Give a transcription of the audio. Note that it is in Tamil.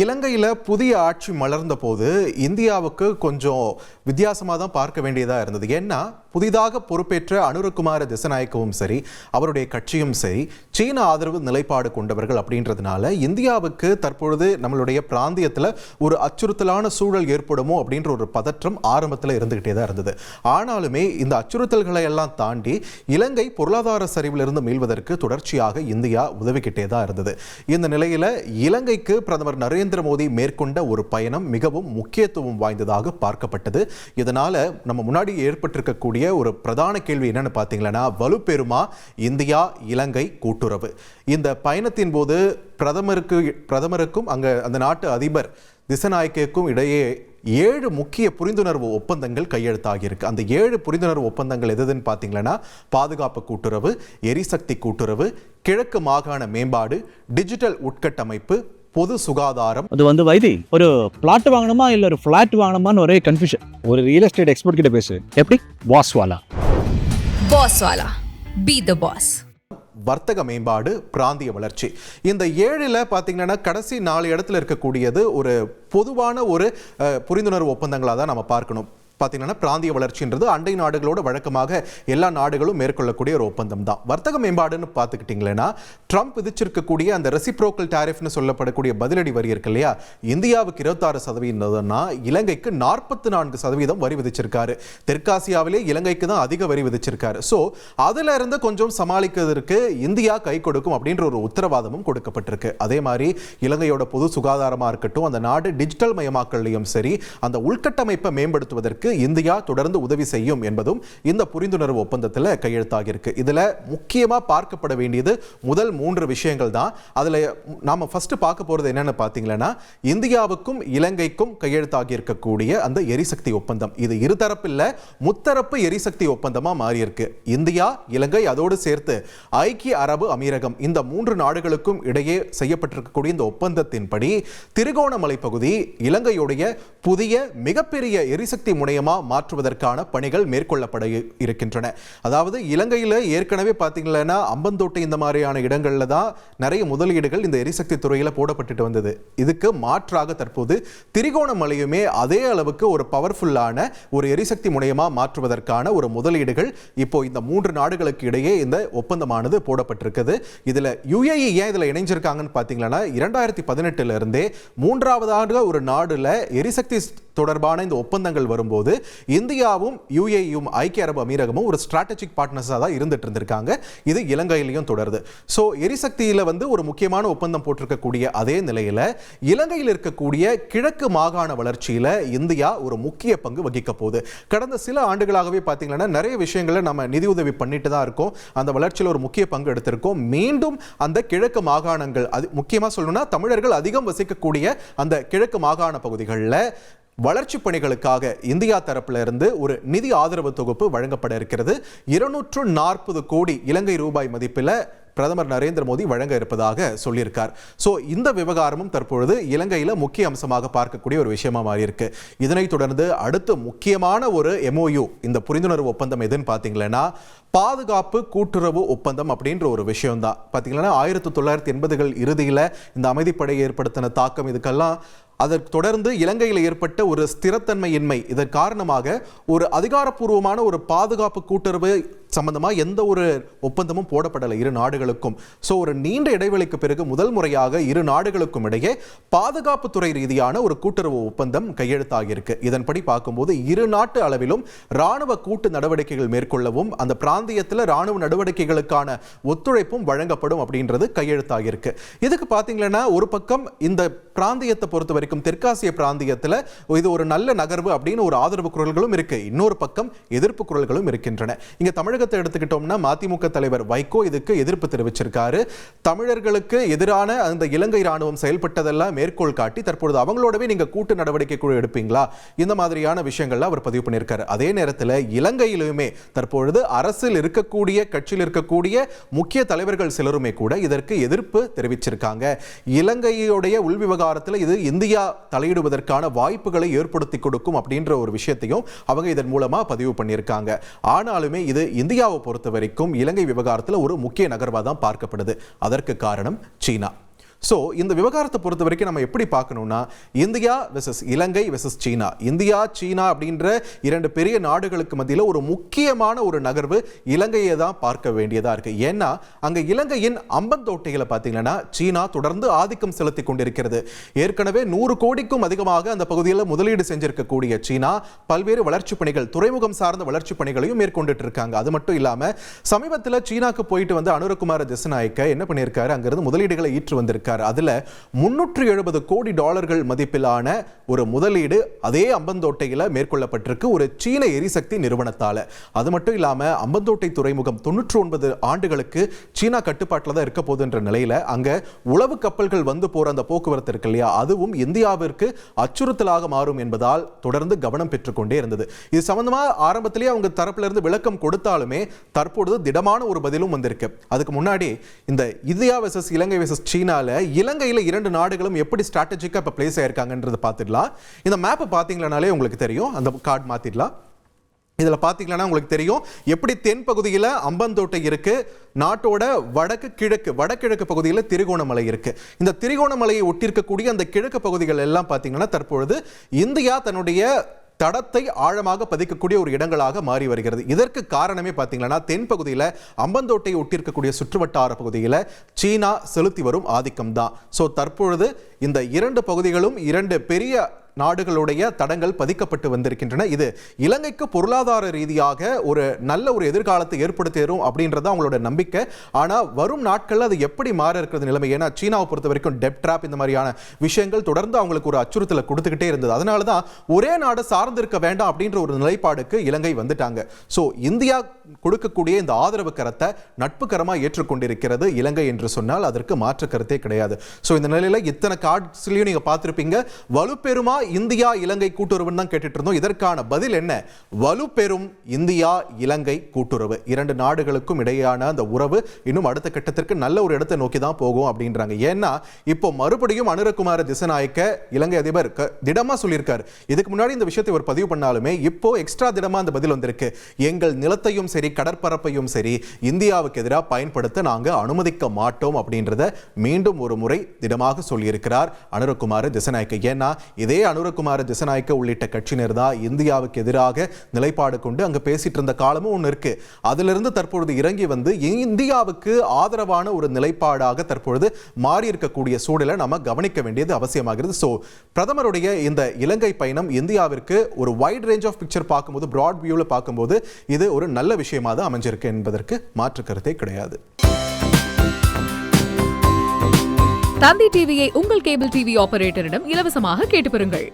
இலங்கையில் புதிய ஆட்சி மலர்ந்த போது இந்தியாவுக்கு கொஞ்சம் வித்தியாசமாக தான் பார்க்க வேண்டியதாக இருந்தது. ஏன்னா புதிதாக பொறுப்பேற்ற அனுரகுமார திசநாயக்கவும் சரி, அவருடைய கட்சியும் சரி, சீன ஆதரவு நிலைப்பாடு கொண்டவர்கள் அப்படின்றதுனால இந்தியாவுக்கு தற்பொழுது நம்மளுடைய பிராந்தியத்தில் ஒரு அச்சுறுத்தலான சூழல் ஏற்படுமோ அப்படின்ற ஒரு பதற்றம் ஆரம்பத்தில் இருந்துகிட்டே தான் இருந்தது. ஆனாலுமே இந்த அச்சுறுத்தல்களை எல்லாம் தாண்டி இலங்கை பொருளாதார சரிவிலிருந்து மீள்வதற்கு தொடர்ச்சியாக இந்தியா உதவிக்கிட்டே தான் இருந்தது. இந்த நிலையில் இலங்கைக்கு பிரதமர் நரேந்திர மோடி மேற்கொண்ட ஒரு பயணம் மிகவும் முக்கியத்துவம் வாய்ந்ததாக பார்க்கப்பட்டது. இதனால நம்ம முன்னாடி ஏற்பட்டிருக்கக்கூடிய ஒரு பிரதான கேள்வி என்னன்னு பார்த்தீங்கன்னா, வலுப்பெறுமா இந்தியா இலங்கை கூட்டுறவு? இந்த பயணத்தின் போது பிரதமருக்கும் அந்த நாட்டு அதிபர் திசநாயக்கும் இடையே 7 முக்கிய புரிந்துணர்வு ஒப்பந்தங்கள் கையெழுத்தாகியிருக்கு. அந்த 7 புரிந்துணர்வு ஒப்பந்தங்கள் எதுன்னு பார்த்தீங்கன்னா, பாதுகாப்பு கூட்டுறவு, எரிசக்தி கூட்டுறவு, கிழக்கு மாகாண மேம்பாடு, டிஜிட்டல் உட்கட்டமைப்பு, பொது சுகாதாரம். அது வைத்தி ஒரு பிளாட் வாங்கணுமா இல்ல ஒரு ஃபிளாட் வாங்கணுமான்னு ஒரே கன்ஃபியூஷன். ஒரு ரியல் எஸ்டேட் எக்ஸ்பர்ட் கிட்ட பேசு. எப்படி? பாஸ்வாலா பி தி பாஸ். வர்த்தக மேம்பாடு, பிராந்திய வளர்ச்சி. இந்த 7ல் பார்த்தீங்கன்னா கடைசி 4 இடத்துல இருக்கக்கூடியது ஒரு பொதுவான ஒரு புரிந்துணர்வு ஒப்பந்தங்களாக தான் நம்ம பார்க்கணும். பார்த்தீங்கன்னா பிராந்திய வளர்ச்சின்றது அண்டை நாடுகளோட வழக்கமாக எல்லா நாடுகளும் மேற்கொள்ளக்கூடிய ஒரு ஒப்பந்தம் தான். வர்த்தக மேம்பாடுன்னு பார்த்துக்கிட்டிங்களேன்னா, ட்ரம்ப் விதிச்சிருக்கக்கூடிய அந்த ரெசிப்ரோக்கல் டாரிஃப்னு சொல்லப்படக்கூடிய பதிலடி வரி இருக்கு இல்லையா, இந்தியாவுக்கு 26%, இலங்கைக்கு 44% வரி விதிச்சிருக்காரு. தெற்காசியாவிலே இலங்கைக்கு தான் அதிக வரி விதிச்சிருக்காரு. ஸோ அதில் இருந்து கொஞ்சம் சமாளிக்கிறதுக்கு இந்தியா கை கொடுக்கும் அப்படின்ற ஒரு உத்தரவாதமும் கொடுக்கப்பட்டிருக்கு. அதே மாதிரி இலங்கையோட பொது சுகாதாரமாக இருக்கட்டும், அந்த நாடு டிஜிட்டல் மயமாக்கலையும் சரி, அந்த உள்கட்டமைப்பை மேம்படுத்துவதற்கு இந்தியா தொடர்ந்து உதவி செய்யும் என்பதும் இந்த புரிந்துணர்வு ஒப்பந்தத்தில் கையெழுத்தாகியிருக்கு. இதில் முக்கியமாக பார்க்கப்பட வேண்டியது முதல் 3 விஷயங்கள் தான். அதில் நாம ஃபர்ஸ்ட் பார்க்க போகிறது என்னன்னு பார்த்தீங்கன்னா, இந்தியாவுக்கும் இலங்கைக்கும் கையெழுத்தாகி இருக்கக்கூடிய அந்த எரிசக்தி ஒப்பந்தம். இது இருதரப்பில் முத்தரப்பு எரிசக்தி ஒப்பந்தமாக மாறியிருக்கு. இந்தியா, இலங்கை, அதோடு சேர்த்து ஐக்கிய அரபு அமீரகம், இந்த 3 நாடுகளுக்கும் இடையே செய்யப்பட்டிருக்கக்கூடிய இந்த ஒப்பந்தத்தின்படி திருகோணமலை பகுதி இலங்கையுடைய புதிய மிகப்பெரிய எரிசக்தி முனையமா மாற்றுவதற்கான பணிகள் மேற்கொள்ளப்பட இருக்கின்றன. அதாவது இலங்கையில் ஏற்கனவே பார்த்தீங்கன்னா அம்பந்தோட்டை இந்த மாதிரியான இடங்கள்ல தான் நிறைய முதலீடுகள் இந்த எரிசக்தி துறையில் போடப்பட்டு வந்தது. இதுக்கு மாற்றாக தற்போது திரிகோணமலையுமே அதே அளவுக்கு ஒரு பவர்ஃபுல்லான ஒரு எரிசக்தி முனையமா மாற்றுவதற்கான ஒரு முதலீடுகள் இப்போ இந்த 3 நாடுகளுக்கு இடையே இந்த ஒப்பந்தமானது போடப்பட்டிருக்குது. இதுல UAE ஏன் இதுல இணைஞ்சிருக்காங்கன்னு பார்த்தீங்கன்னா, 2018 இருந்தே 3வது ஒரு நாடுல எரிசக்தி தொடர்பான இந்த ஒப்பந்தங்கள் வரும்போது இந்தியாவும் UAEயும் ஐக்கிய அரபு அமீரகமும் ஒரு ஸ்ட்ராட்டஜிக் பார்ட்னர்ஸாக தான் இருந்துட்டு இருந்திருக்காங்க. இது இலங்கையிலையும் தொடருது. ஸோ எரிசக்தியில் ஒரு முக்கியமான ஒப்பந்தம் போட்டிருக்கக்கூடிய அதே நிலையில் இலங்கையில் இருக்கக்கூடிய கிழக்கு மாகாண வளர்ச்சியில் இந்தியா ஒரு முக்கிய பங்கு வகிக்க போகுது. கடந்த சில ஆண்டுகளாகவே பார்த்தீங்கன்னா நிறைய விஷயங்களை நம்ம நிதியுதவி பண்ணிட்டு தான் இருக்கோம். அந்த வளர்ச்சியில் ஒரு முக்கிய பங்கு எடுத்திருக்கோம். மீண்டும் அந்த கிழக்கு மாகாணங்கள், அது முக்கியமாக சொல்லணும்னா தமிழர்கள் அதிகம் வசிக்கக்கூடிய அந்த கிழக்கு மாகாண பகுதிகளில் வளர்ச்சி பணிகளுக்காக இந்தியா தரப்பில் இருந்து ஒரு நிதி ஆதரவு தொகுப்பு வழங்கப்பட இருக்கிறது. 240 கோடி இலங்கை ரூபாய் மதிப்பில் பிரதமர் நரேந்திர மோடி வழங்க இருப்பதாக சொல்லியிருக்கார். ஸோ இந்த விவகாரமும் தற்பொழுது இலங்கையில் முக்கிய அம்சமாக பார்க்கக்கூடிய ஒரு விஷயமா மாறி இருக்கு. இதனைத் தொடர்ந்து அடுத்து முக்கியமான ஒரு MOU, இந்த புரிந்துணர்வு ஒப்பந்தம் எதுன்னு பார்த்தீங்கன்னா, பாதுகாப்பு கூட்டுறவு ஒப்பந்தம் அப்படின்ற ஒரு விஷயம் தான். பார்த்தீங்கன்னா 1980கள் இறுதியில் இந்த அமைதிப்படை ஏற்படுத்தின தாக்கம், இதுக்கெல்லாம் அதற்கு தொடர்ந்து இலங்கையில் ஏற்பட்ட ஒரு ஸ்திரத்தன்மையின்மை, இதன் காரணமாக ஒரு அதிகாரப்பூர்வமான ஒரு பாதுகாப்பு கூட்டுறவு சம்பந்தமாக எந்த ஒரு ஒப்பந்தமும் போடப்படலை இரு நாடுகளுக்கும். ஸோ ஒரு நீண்ட இடைவெளிக்கு பிறகு முதல் முறையாக இரு நாடுகளுக்கும் இடையே பாதுகாப்புத்துறை ரீதியான ஒரு கூட்டுறவு ஒப்பந்தம் கையெழுத்தாகியிருக்கு. இதன்படி பார்க்கும்போது இரு நாட்டு அளவிலும் இராணுவ கூட்டு நடவடிக்கைகள் மேற்கொள்ளவும் அந்த பிராந்தியத்தில் இராணுவ நடவடிக்கைகளுக்கான ஒத்துழைப்பும் வழங்கப்படும் அப்படின்றது கையெழுத்தாகியிருக்கு. இதுக்கு பார்த்தீங்கன்னா ஒரு பக்கம் இந்த பிராந்தியத்தை பொறுத்த வரைக்கும் தெற்காசிய பிராந்தியத்தில் இது ஒரு நல்ல நகர்வு அப்படின்னு ஒரு ஆதரவு குரல்களும் இருக்கு. இன்னொரு பக்கம் எதிர்ப்பு குரல்களும் இருக்கின்றன. இங்க தமிழகத்தை எடுத்துக்கிட்டோம்னா மதிமுக தலைவர் வைகோ இதுக்கு எதிர்ப்பு தெரிவிச்சிருக்காரு. தமிழர்களுக்கு எதிரான அந்த இலங்கை ராணுவம் செயல்பட்டதெல்லாம் மேற்கோள் காட்டி தற்பொழுது அவங்களோடவே நீங்க கூட்டு நடவடிக்கை குழு எடுப்பீங்களா, இந்த மாதிரியான விஷயங்கள்லாம் அவர் பதிவு பண்ணியிருக்காரு. அதே நேரத்தில் இலங்கையிலுமே தற்பொழுது அரசில் இருக்கக்கூடிய கட்சியில் இருக்கக்கூடிய முக்கிய தலைவர்கள் சிலருமே கூட இதற்கு எதிர்ப்பு தெரிவிச்சிருக்காங்க. இலங்கையுடைய உள்விவகாரத்தில் இது இந்தியா தலையிடுவதற்கான வாய்ப்புகளை ஏற்படுத்தி கொடுக்கும் அப்படின்ற ஒரு விஷயத்தையும் அவங்க இதன் மூலமா பதிவு பண்ணியிருக்காங்க. ஆனாலுமே இது இந்தியாவை பொறுத்த வரைக்கும் இலங்கை விவகாரத்தில் ஒரு முக்கிய நகர்வாக தான் பார்க்கப்படுது. அதற்கு காரணம் சீனா. ஸோ இந்த விவகாரத்தை பொறுத்த வரைக்கும் நம்ம எப்படி பார்க்கணும்னா இந்தியா வெர்சஸ் இலங்கை வெர்சஸ் சீனா, இந்தியா சீனா அப்படின்ற இரண்டு பெரிய நாடுகளுக்கு மத்தியில் ஒரு முக்கியமான ஒரு நகர்வு இலங்கையை தான் பார்க்க வேண்டியதாக இருக்கு. ஏன்னா அங்கே இலங்கையின் அம்பந்தோட்டைகளை பார்த்தீங்கன்னா சீனா தொடர்ந்து ஆதிக்கம் செலுத்தி கொண்டிருக்கிறது. ஏற்கனவே 100 கோடிக்கும் அதிகமாக அந்த பகுதியில் முதலீடு செஞ்சிருக்கக்கூடிய சீனா பல்வேறு வளர்ச்சி பணிகள், துறைமுகம் சார்ந்த வளர்ச்சி பணிகளையும் மேற்கொண்டுட்டு இருக்காங்க. அது மட்டும் இல்லாமல் சமீபத்தில் சீனாக்கு போயிட்டு வந்து அனுரகுமார திசநாயக்க என்ன பண்ணியிருக்காரு, அங்கிருந்து முதலீடுகளை ஈற்று வந்திருக்காரு. அதுல 370 கோடி டாலர்கள் மதிப்பிலான ஒரு முதலீடு அதே அம்பந்தோட்டையில் மேற்கொள்ளப்பட்டிருக்கு ஒரு சீன எரிசக்தி நிறுவனத்தால. அது மட்டும் இல்லாம அம்பந்தோட்டை துறைமுகம் 99 ஆண்டுகளுக்கு சீனா கட்டுப்பாட்டில் தான் இருக்க போதுன்ற நிலையில அங்க உளவு கப்பல்கள் வந்து போற அந்த போக்குவரத்து இருக்கு இல்லையா, அதுவும் இந்தியாவிற்கு அச்சுறுத்தலாக மாறும் என்பதால் தொடர்ந்து கவனம் பெற்றுக்கொண்டே இருந்தது. இது சம்பந்தமா ஆரம்பத்திலேயே அவங்க தரப்புல இருந்து விளக்கம் கொடுத்தாலுமே தற்பொழுது திடமான ஒரு பதிலும் வந்திருக்கு. அதுக்கு முன்னாடி இந்த இந்தியா வெர்சஸ் இலங்கை வெர்சஸ் சீனால இலங்கையில் 2 நாடுகளும் எப்படி ஸ்ட்ராட்டஜிக்கா இப்ப பிளேஸ் ஆயிருக்காங்கன்றத பார்த்துடலாம். இந்த மேப்பை பார்த்தீங்கன்னாலே உங்களுக்கு தெரியும். அந்த கார்டு மாத்திடலாம். இதில் பார்த்தீங்கன்னா உங்களுக்கு தெரியும் எப்படி தென் பகுதியில் அம்பந்தோட்டை இருக்கு, நாட்டோட வடகிழக்கு பகுதியில் திரிகோணமலை இருக்கு. இந்த திரிகோணமலையை ஒட்டியிருக்கக்கூடிய அந்த கிழக்கு பகுதிகள் எல்லாம் பார்த்தீங்கன்னா தற்பொழுது இந்தியா தன்னுடைய தடத்தை ஆழமாக பதிக்கக்கூடிய ஒரு இடங்களாக மாறி வருகிறது. இதற்கு காரணமே பார்த்தீங்கன்னா தென் பகுதியில் அம்பந்தோட்டையை ஒட்டியிருக்கக்கூடிய சுற்றுவட்டார பகுதியில் சீனா செலுத்தி வரும் ஆதிக்கம் தான். ஸோ தற்பொழுது இந்த 2 பகுதிகளும் 2 பெரிய நாடுகளுடைய தடங்கள் பதிக்கப்பட்டு வந்திருக்கின்றன. இது இலங்கைக்கு பொருளாதார ரீதியாக ஒரு நல்ல ஒரு எதிர்காலத்தை ஏற்படுத்திடும் அப்படின்றது அவங்களோட நம்பிக்கை. ஆனால் வரும் நாட்களில் அது எப்படி மாற இருக்கிறது நிலைமை, ஏன்னா சீனாவை பொறுத்த வரைக்கும் டெப் ட்ராப் இந்த மாதிரியான விஷயங்கள் தொடர்ந்து அவங்களுக்கு ஒரு அச்சுறுத்தலை கொடுத்துக்கிட்டே இருந்தது. அதனால தான் ஒரே நாடு சார்ந்திருக்க வேண்டாம் அப்படின்ற ஒரு நிலைப்பாடுக்கு இலங்கை வந்துட்டாங்க. ஸோ இந்தியா கொடுக்கக்கூடிய இந்த ஆதரவு கரத்தை நட்பு கரமாக ஏற்றுக்கொண்டிருக்கிறது இலங்கை என்று சொன்னால் அதற்கு மாற்று கருத்தே கிடையாது. ஸோ இந்த நிலையில் இத்தனை கார்ட்ஸ்லையும் நீங்கள் பார்த்துருப்பீங்க, வலுப்பெருமா இந்தியா இலங்கை கூட்டுறவுன்னு தான் கேட்டுட்டு இருந்தோம். இதற்கான பதில் என்ன? வலுப்பெறும் இந்தியா இலங்கை கூட்டுறவு. 2 நாடுகளுக்கும் இடையேயான அந்த உறவு இன்னும் அடுத்த கட்டத்திற்கு நல்ல ஒரு இடத்தை நோக்கி தான் போகும் அப்படின்றாங்க. ஏன்னா இப்போ மறுபடியும் அனுரகுமார திசநாயக்க இலங்கை அதிபர் திடமா சொல்லியிருக்காரு. இதுக்கு முன்னாடி இந்த விஷயத்தை ஒரு பதிவு பண்ணாலுமே இப்போ எக்ஸ்ட்ரா திடமா அந்த பதில் வந்திருக்கு. எங்கள் நிலத்தையும் சரி கடற்பரப்பையும் சரி இந்தியாவுக்கு எதிராக பயன்படுத்த நாங்கள் அனுமதிக்க மாட்டோம் அப்படின்றத மீண்டும் ஒரு முறை திடமாக சொல்லியிருக்கிறார் அனுரகுமார திசநாயக்க. ஏன்னா இதே அனுரகுமார திசநாயக்க உள்ளிட்ட கட்சியினர் தான் இந்தியாவுக்கு எதிராக நிலைப்பாடு கொண்டு அங்க பேசிட்டு இருந்த காலமும் ஒன்று இருக்கு. அதிலிருந்து தற்பொழுது இறங்கி வந்து இந்தியாவுக்கு ஆதரவான ஒரு நிலைப்பாடாக தற்பொழுது மாறி இருக்கக்கூடிய சூழலை நம்ம கவனிக்க வேண்டியது அவசியமாகிறது. ஸோ பிரதமருடைய இந்த இலங்கை பயணம் இந்தியாவிற்கு ஒரு வைட் ரேஞ்ச் ஆஃப் பிக்சர் பார்க்கும்போது, பிராட் வியூவில் பார்க்கும்போது இது ஒரு நல்ல விஷயமாக தான் அமைஞ்சிருக்கு என்பதற்கு மாற்று கருத்தே கிடையாது. தந்தி டிவியை உங்கள் கேபிள் டிவி ஆபரேட்டரிடம் இலவசமாக கேட்டு பெறுங்கள்.